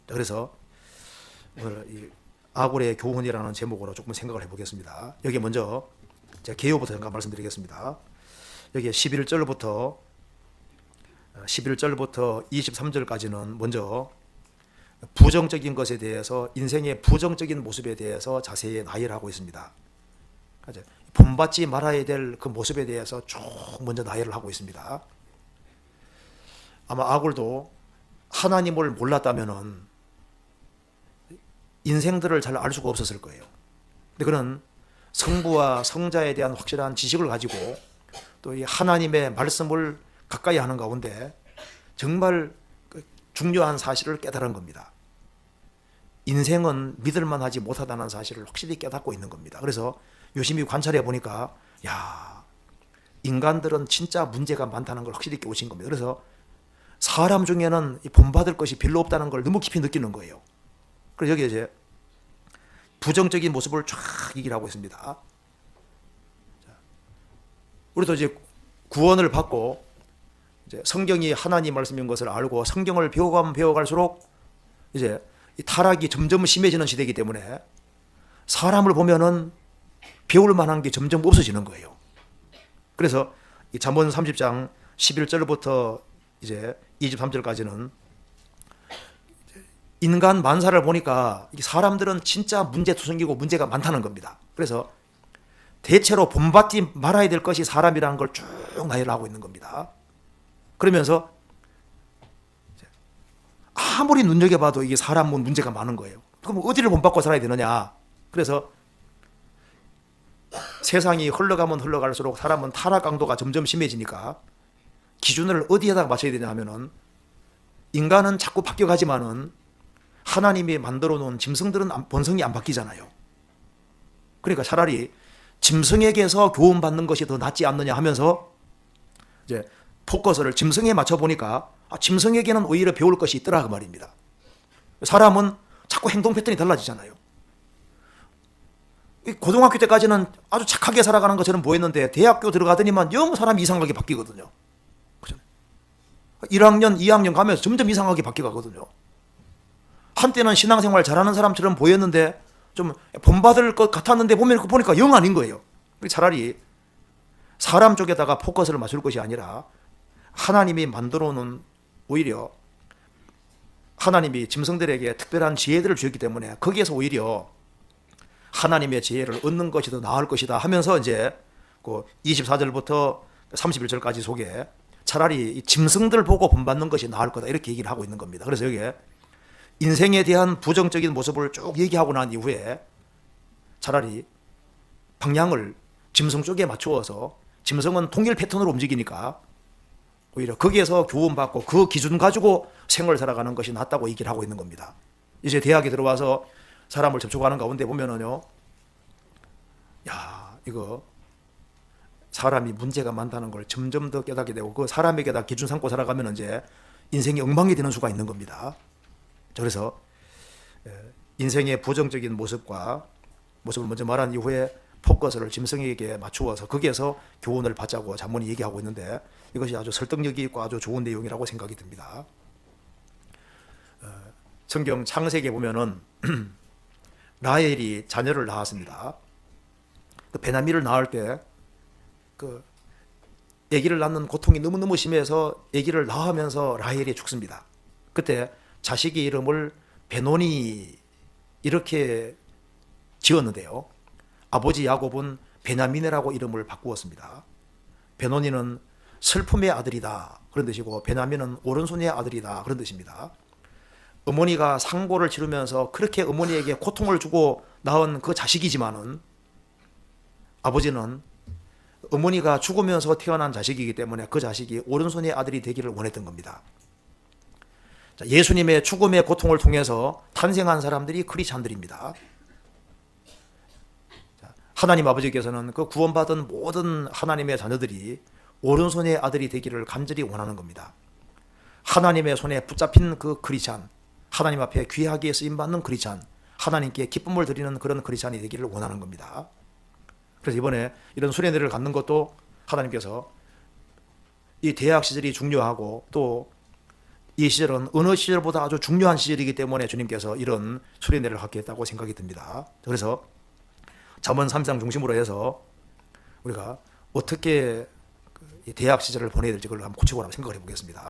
그래서 오늘 이 아굴의 교훈이라는 제목으로 조금 생각을 해보겠습니다. 여기 먼저 제가 개요부터 잠깐 말씀드리겠습니다. 여기 11절부터 23절까지는 먼저 부정적인 것에 대해서, 인생의 부정적인 모습에 대해서 자세히 나열을 하고 있습니다. 본받지 말아야 될 그 모습에 대해서 쭉 먼저 나열을 하고 있습니다. 아마 아굴도 하나님을 몰랐다면은 인생들을 잘 알 수가 없었을 거예요. 근데 그는 성부와 성자에 대한 확실한 지식을 가지고 또 이 하나님의 말씀을 가까이 하는 가운데 정말 중요한 사실을 깨달은 겁니다. 인생은 믿을만하지 못하다는 사실을 확실히 깨닫고 있는 겁니다. 그래서 유심히 관찰해 보니까 인간들은 진짜 문제가 많다는 걸 확실히 깨우친 겁니다. 그래서 사람 중에는 본받을 것이 별로 없다는 걸 너무 깊이 느끼는 거예요. 그래서 여기 이제 부정적인 모습을 쫙 얘기를 하고 있습니다. 우리도 이제 구원을 받고 이제 성경이 하나님 말씀인 것을 알고 성경을 배워가면 배워갈수록 이제 이 타락이 점점 심해지는 시대이기 때문에 사람을 보면은 배울 만한 게 점점 없어지는 거예요. 그래서 이 잠언 30장 11절부터 이제 23절까지는 인간 만사를 보니까 사람들은 진짜 문제투성이고 문제가 많다는 겁니다. 그래서 대체로 본받지 말아야 될 것이 사람이라는 걸 쭉 나열을 하고 있는 겁니다. 그러면서 아무리 눈여겨봐도 이게 사람은 문제가 많은 거예요. 그럼 어디를 본받고 살아야 되느냐? 그래서 세상이 흘러가면 흘러갈수록 사람은 타락 강도가 점점 심해지니까 기준을 어디에다 맞춰야 되냐 하면은, 인간은 자꾸 바뀌어가지만은 하나님이 만들어 놓은 짐승들은 본성이 안 바뀌잖아요. 그러니까 차라리 짐승에게서 교훈받는 것이 더 낫지 않느냐 하면서 이제 포커스를 짐승에 맞춰 보니까 짐승에게는 오히려 배울 것이 있더라 그 말입니다. 사람은 자꾸 행동 패턴이 달라지잖아요. 고등학교 때까지는 아주 착하게 살아가는 것처럼 보였는데 대학교 들어가더니만 영 사람이 이상하게 바뀌거든요. 1학년, 2학년 가면서 점점 이상하게 바뀌거든요. 한때는 신앙생활 잘하는 사람처럼 보였는데 좀 본받을 것 같았는데 보니까 영 아닌 거예요. 차라리 사람 쪽에다가 포커스를 맞출 것이 아니라 하나님이 만들어 놓은, 오히려 하나님이 짐승들에게 특별한 지혜들을 주었기 때문에 거기에서 오히려 하나님의 지혜를 얻는 것이 더 나을 것이다 하면서 이제 그 24절부터 31절까지 속에 차라리 짐승들 보고 본받는 것이 나을 거다 이렇게 얘기를 하고 있는 겁니다. 그래서 여기에 인생에 대한 부정적인 모습을 쭉 얘기하고 난 이후에 차라리 방향을 짐승 쪽에 맞추어서, 짐승은 통일 패턴으로 움직이니까 오히려 거기에서 교훈받고 그 기준 가지고 생활을 살아가는 것이 낫다고 얘기를 하고 있는 겁니다. 이제 대학에 들어와서 사람을 접촉하는 가운데 보면은요, 이거 사람이 문제가 많다는 걸 점점 더 깨닫게 되고 그 사람에게다 기준 삼고 살아가면 이제 인생이 엉망이 되는 수가 있는 겁니다. 그래서 인생의 부정적인 모습을 먼저 말한 이후에 포커스를 짐승에게 맞추어서 거기에서 교훈을 받자고 잠언이 얘기하고 있는데, 이것이 아주 설득력이 있고 아주 좋은 내용이라고 생각이 듭니다. 성경 창세기에 보면은 라헬이 자녀를 낳았습니다. 그 베냐민을 낳을 때 그 아기를 낳는 고통이 너무너무 심해서 아기를 낳으면서 라헬이 죽습니다. 그때 자식의 이름을 베노니 이렇게 지었는데요, 아버지 야곱은 베냐민이라고 이름을 바꾸었습니다. 베노니는 슬픔의 아들이다 그런 뜻이고, 베냐민은 오른손의 아들이다 그런 뜻입니다. 어머니가 상고를 치르면서 그렇게 어머니에게 고통을 주고 낳은 그 자식이지만은 아버지는 어머니가 죽으면서 태어난 자식이기 때문에 그 자식이 오른손의 아들이 되기를 원했던 겁니다. 예수님의 죽음의 고통을 통해서 탄생한 사람들이 크리스찬들입니다. 하나님 아버지께서는 그 구원받은 모든 하나님의 자녀들이 오른손의 아들이 되기를 간절히 원하는 겁니다. 하나님의 손에 붙잡힌 그 크리스찬, 하나님 앞에 귀하게 쓰임받는 크리스찬, 하나님께 기쁨을 드리는 그런 크리스찬이 되기를 원하는 겁니다. 그래서 이번에 이런 수련회를 갖는 것도 하나님께서 이 대학 시절이 중요하고 또 이 시절은 어느 시절보다 아주 중요한 시절이기 때문에 주님께서 이런 수련회를 갖게 했다고 생각이 듭니다. 그래서 잠언 3장 중심으로 해서 우리가 어떻게 대학 시절을 보내야 될지 그걸 한번 구체적으로 생각을 해보겠습니다.